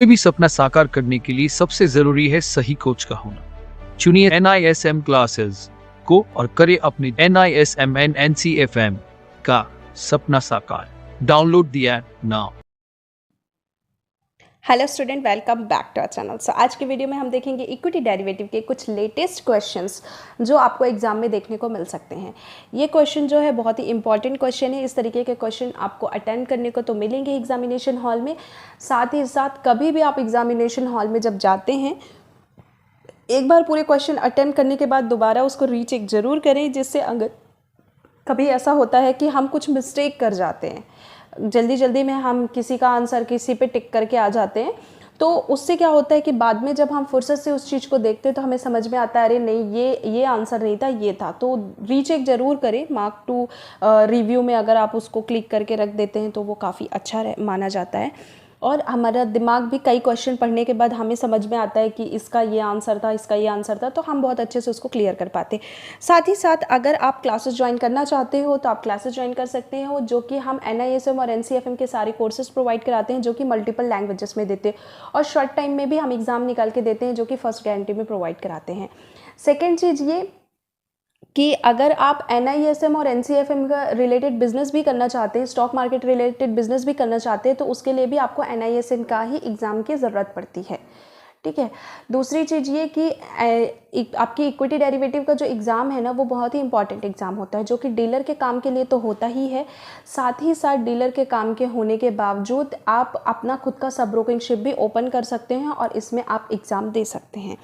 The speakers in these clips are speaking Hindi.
कोई भी सपना साकार करने के लिए सबसे जरूरी है सही कोच का होना। चुनिए NISM क्लासेस को और करें अपने NISM NCFM का सपना साकार। Download the app now. Hello student, welcome back to our channel. So आज की वीडियो में हम देखेंगे इक्विटी डेरिवेटिव के कुछ लेटेस्ट क्वेश्चंस जो आपको एग्जाम में देखने को मिल सकते हैं। ये क्वेश्चन जो है बहुत ही इंपॉर्टेंट क्वेश्चन है। इस तरीके के क्वेश्चन आपको अटेंड करने को तो मिलेंगे एग्जामिनेशन हॉल में। साथ ही साथ कभी भी आप एग्जामिनेशन हॉल में जब जाते हैं, एक बार पूरे क्वेश्चन अटेंड करने के बाद दोबारा उसको रीचेक ज़रूर करें, जिससे अगर कभी ऐसा होता है कि हम कुछ मिस्टेक कर जाते हैं, जल्दी जल्दी में हम किसी का आंसर किसी पे टिक करके आ जाते हैं, तो उससे क्या होता है कि बाद में जब हम फुर्सत से उस चीज़ को देखते हैं तो हमें समझ में आता है अरे नहीं, ये आंसर नहीं था, ये था। तो रीचेक ज़रूर करें। मार्क टू रिव्यू में अगर आप उसको क्लिक करके रख देते हैं तो वो काफ़ी अच्छा माना जाता है, और हमारा दिमाग भी कई क्वेश्चन पढ़ने के बाद हमें समझ में आता है कि इसका ये आंसर था, इसका ये आंसर था, तो हम बहुत अच्छे से उसको क्लियर कर पाते हैं। साथ ही साथ अगर आप क्लासेस ज्वाइन करना चाहते हो तो आप क्लासेस ज्वाइन कर सकते हो, जो कि हम NISM और NCFM के सारे कोर्सेज प्रोवाइड कराते हैं, जो कि मल्टीपल लैंग्वेजेस में देते हैं, और शॉर्ट टाइम में भी हम एग्ज़ाम निकाल के देते हैं, जो कि फर्स्ट गारंटी में प्रोवाइड कराते हैं। सेकेंड चीज़ ये कि अगर आप NISM और NCFM का रिलेटेड बिजनेस भी करना चाहते हैं, स्टॉक मार्केट रिलेटेड बिजनेस भी करना चाहते हैं, तो उसके लिए भी आपको NISM का ही एग्ज़ाम की ज़रूरत पड़ती है। ठीक है। दूसरी चीज़ ये कि आपकी इक्विटी डेरिवेटिव का जो एग्ज़ाम है ना, वो बहुत ही इंपॉर्टेंट एग्ज़ाम होता है, जो कि डीलर के काम के लिए तो होता ही है। साथ ही साथ डीलर के काम के होने के बावजूद आप अपना खुद का सब ब्रोकिंगशिप भी ओपन कर सकते हैं और इसमें आप एग्ज़ाम दे सकते हैं।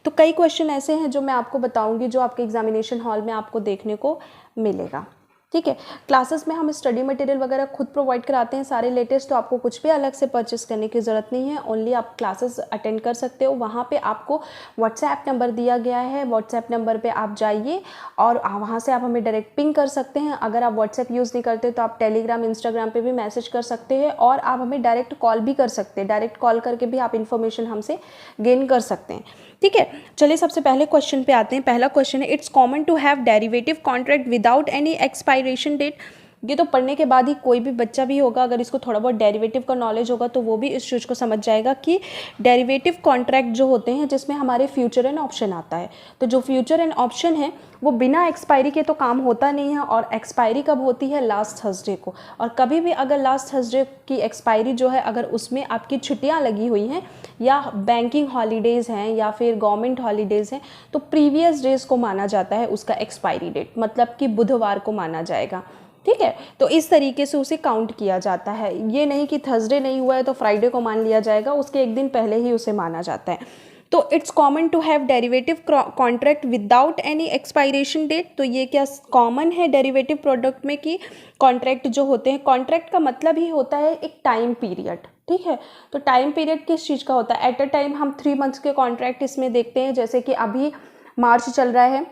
तो कई क्वेश्चन ऐसे हैं जो मैं आपको बताऊंगी, जो आपके एग्जामिनेशन हॉल में आपको देखने को मिलेगा। ठीक है। क्लासेस में हम स्टडी मटेरियल वगैरह खुद प्रोवाइड कराते हैं सारे लेटेस्ट, तो आपको कुछ भी अलग से परचेस करने की ज़रूरत नहीं है। ओनली आप क्लासेस अटेंड कर सकते हो। वहाँ पे आपको व्हाट्सएप नंबर दिया गया है, व्हाट्सएप नंबर पे आप जाइए और वहाँ से आप हमें डायरेक्ट पिंग कर सकते हैं। अगर आप व्हाट्सएप यूज़ नहीं करते तो आप टेलीग्राम, इंस्टाग्राम पे भी मैसेज कर सकते हैं, और आप हमें डायरेक्ट कॉल भी कर सकते हैं। डायरेक्ट कॉल करके भी आप इन्फॉर्मेशन हमसे गेन कर सकते हैं। ठीक है। चलिए सबसे पहले क्वेश्चन पे आते हैं। पहला क्वेश्चन है, it's common to have derivative contract without any expiration date. ये तो पढ़ने के बाद ही कोई भी बच्चा भी होगा, अगर इसको थोड़ा बहुत डेरिवेटिव का नॉलेज होगा तो वो भी इस चीज़ को समझ जाएगा कि डेरिवेटिव कॉन्ट्रैक्ट जो होते हैं जिसमें हमारे फ्यूचर एंड ऑप्शन आता है, तो जो फ्यूचर एंड ऑप्शन है वो बिना एक्सपायरी के तो काम होता नहीं है, और एक्सपायरी कब होती है? लास्ट थर्सडे को। और कभी भी अगर लास्ट थर्सडे की एक्सपायरी जो है, अगर उसमें आपकी छुट्टियां लगी हुई हैं या बैंकिंग हॉलीडेज़ हैं या फिर गवर्नमेंट हॉलीडेज़ हैं, तो प्रीवियस डेज को माना जाता है उसका एक्सपायरी डेट, मतलब कि बुधवार को माना जाएगा। ठीक है। तो इस तरीके से उसे काउंट किया जाता है। ये नहीं कि थर्सडे नहीं हुआ है तो फ्राइडे को मान लिया जाएगा, उसके एक दिन पहले ही उसे माना जाता है। तो it's common to have derivative contract without any expiration date. तो ये क्या कॉमन है डेरिवेटिव प्रोडक्ट में कि कॉन्ट्रैक्ट जो होते हैं, कॉन्ट्रैक्ट का मतलब ही होता है एक टाइम पीरियड। ठीक है। तो टाइम पीरियड किस चीज़ का होता है? एट अ टाइम हम 3 मंथ्स के कॉन्ट्रैक्ट इसमें देखते हैं, जैसे कि अभी मार्च चल रहा है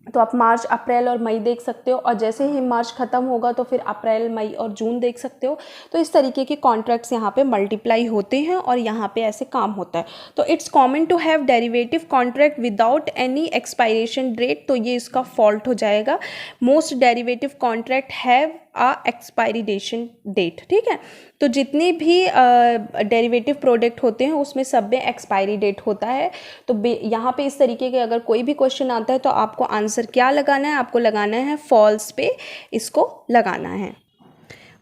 तो आप मार्च, अप्रैल और मई देख सकते हो, और जैसे ही मार्च ख़त्म होगा तो फिर अप्रैल, मई और जून देख सकते हो। तो इस तरीके के कॉन्ट्रैक्ट्स यहाँ पे मल्टीप्लाई होते हैं और यहाँ पे ऐसे काम होता है। तो it's common to have derivative contract without any expiration date, तो ये इसका फॉल्ट हो जाएगा। Most derivative contract have expiration date. ठीक है। तो जितने भी डेरिवेटिव प्रोडक्ट होते हैं उसमें सब में एक्सपायरी डेट होता है। तो यहाँ पे इस तरीके के अगर कोई भी क्वेश्चन आता है तो आपको आंसर क्या लगाना है? आपको लगाना है फॉल्स पे, इसको लगाना है।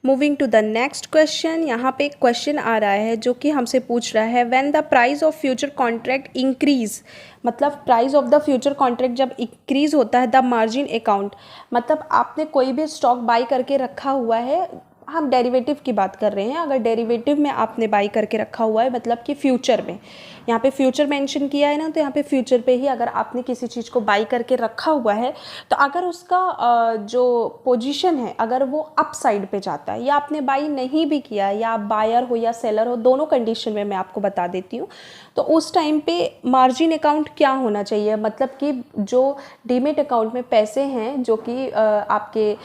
Moving to the next question. यहाँ पे एक क्वेश्चन आ रहा है जो कि हमसे पूछ रहा है, when the price of future contract increase, मतलब price of the future contract जब इंक्रीज होता है, द मार्जिन अकाउंट, मतलब आपने कोई भी स्टॉक बाई करके रखा हुआ है, हम डेरिवेटिव की बात कर रहे हैं, अगर डेरिवेटिव में आपने बाई करके रखा हुआ है, मतलब कि फ्यूचर में, यहाँ पे फ्यूचर मेंशन किया है ना, तो यहाँ पे फ्यूचर पे ही अगर आपने किसी चीज़ को बाई करके रखा हुआ है, तो अगर उसका जो पोजीशन है अगर वो अप साइड पे जाता है, या आपने बाई नहीं भी किया, या आप बायर हो या सेलर हो, दोनों कंडीशन में मैं आपको बता देती हूँ, तो उस टाइम पे मार्जिन अकाउंट क्या होना चाहिए? मतलब कि जो डीमेट अकाउंट में पैसे हैं जो कि आपके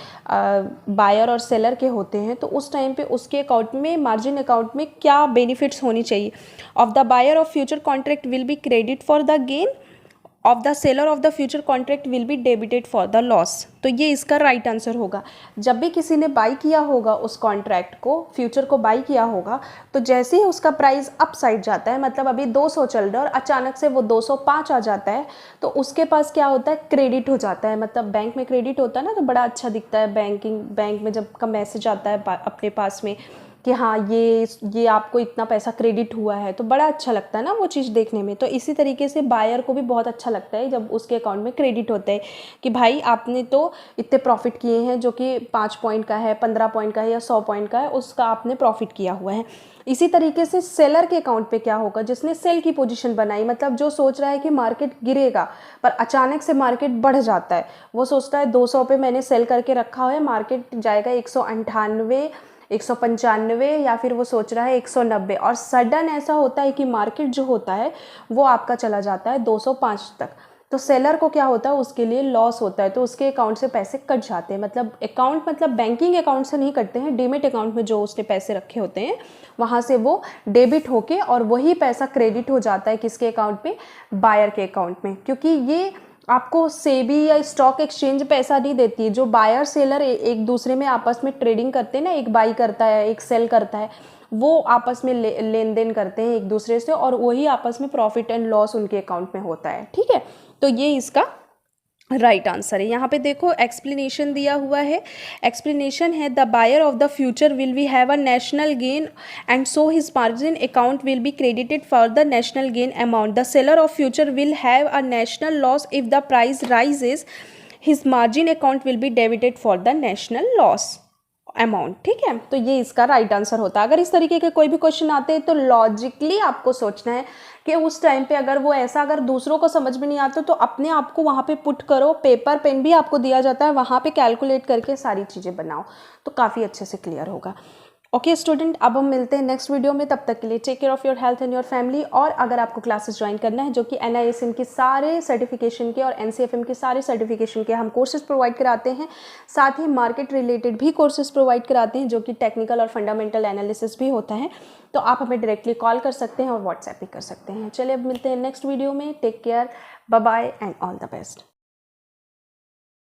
बायर और सेलर के होते हैं, तो उस टाइम पे उसके अकाउंट में, मार्जिन अकाउंट में क्या बेनिफिट्स होनी चाहिए? Of the buyer of future contract will be credit for the gain of the seller of the future contract will be debited for the loss. तो ये इसका राइट आंसर होगा। जब भी किसी ने बाई किया होगा उस कॉन्ट्रैक्ट को, फ्यूचर को बाई किया होगा, तो जैसे ही उसका प्राइस अप साइड जाता है, मतलब अभी 200 चल रहा है और अचानक से वो 205 आ जाता है, तो उसके पास क्या होता है, क्रेडिट हो जाता है। मतलब बैंक में क्रेडिट होता है ना, तो बड़ा अच्छा दिखता है बैंक में जब का मैसेज आता है अपने पास में कि हाँ ये आपको इतना पैसा क्रेडिट हुआ है, तो बड़ा अच्छा लगता है ना वो चीज़ देखने में। तो इसी तरीके से बायर को भी बहुत अच्छा लगता है जब उसके अकाउंट में क्रेडिट होता है कि भाई आपने तो इतने प्रॉफिट किए हैं, जो कि 5 पॉइंट का है, 15 पॉइंट का है या 100 पॉइंट का है, उसका आपने प्रॉफिट किया हुआ है। इसी तरीके से सेलर के अकाउंट पे क्या होगा, जिसने सेल की पोजीशन बनाई, मतलब जो सोच रहा है कि मार्केट गिरेगा पर अचानक से मार्केट बढ़ जाता है, वो सोचता है 200 पे मैंने सेल करके रखा हुआ है, मार्केट जाएगा 198, 195 या फिर वो सोच रहा है 190, और सडन ऐसा होता है कि मार्केट जो होता है वो आपका चला जाता है 205 तक। तो सेलर को क्या होता है, उसके लिए लॉस होता है, तो उसके अकाउंट से पैसे कट जाते हैं। मतलब अकाउंट, मतलब बैंकिंग अकाउंट से नहीं कटते हैं, डीमेट अकाउंट में जो उसने पैसे रखे होते हैं वहाँ से वो डेबिट होके और वही पैसा क्रेडिट हो जाता है किसके अकाउंट पे, बायर के अकाउंट में। क्योंकि ये आपको सेबी या स्टॉक एक्सचेंज पैसा नहीं देती है। जो बायर सेलर एक दूसरे में आपस में ट्रेडिंग करते हैं ना, एक बाई करता है एक सेल करता है, वो आपस में लेन देन करते हैं एक दूसरे से, और वही आपस में प्रॉफिट एंड लॉस उनके अकाउंट में होता है। ठीक है, तो ये इसका राइट आंसर है। यहाँ पे देखो एक्सप्लेनेशन दिया हुआ है। एक्सप्लेनेशन है the buyer of the future will be have a national gain and so his margin account will be credited for the national gain amount. The seller of future will have a national loss if the price rises, his margin account will be debited for the national loss amount. ठीक है, तो ये इसका राइट आंसर होता है। अगर इस तरीके के कोई भी क्वेश्चन आते हैं तो लॉजिकली आपको सोचना है कि उस टाइम पे अगर वो ऐसा, अगर दूसरों को समझ में नहीं आता तो अपने आप को वहाँ पे पुट करो, पेपर पेन भी आपको दिया जाता है, वहाँ पे कैलकुलेट करके सारी चीज़ें बनाओ, तो काफ़ी अच्छे से क्लियर होगा। ओके स्टूडेंट, अब हम मिलते हैं नेक्स्ट वीडियो में। तब तक के लिए take care of your health and your family. और अगर आपको क्लासेस ज्वाइन करना है, जो कि NISM के सारे सर्टिफिकेशन के और NCFM के सारे सर्टिफिकेशन के हम कोर्सेज प्रोवाइड कराते हैं, साथ ही मार्केट रिलेटेड भी कोर्सेज प्रोवाइड कराते हैं, जो कि टेक्निकल और फंडामेंटल एनालिसिस भी होता है, तो आप हमें डायरेक्टली कॉल कर सकते हैं और व्हाट्सएप भी कर सकते हैं। चलिए अब मिलते हैं नेक्स्ट वीडियो में। Take care, bye bye and all the best.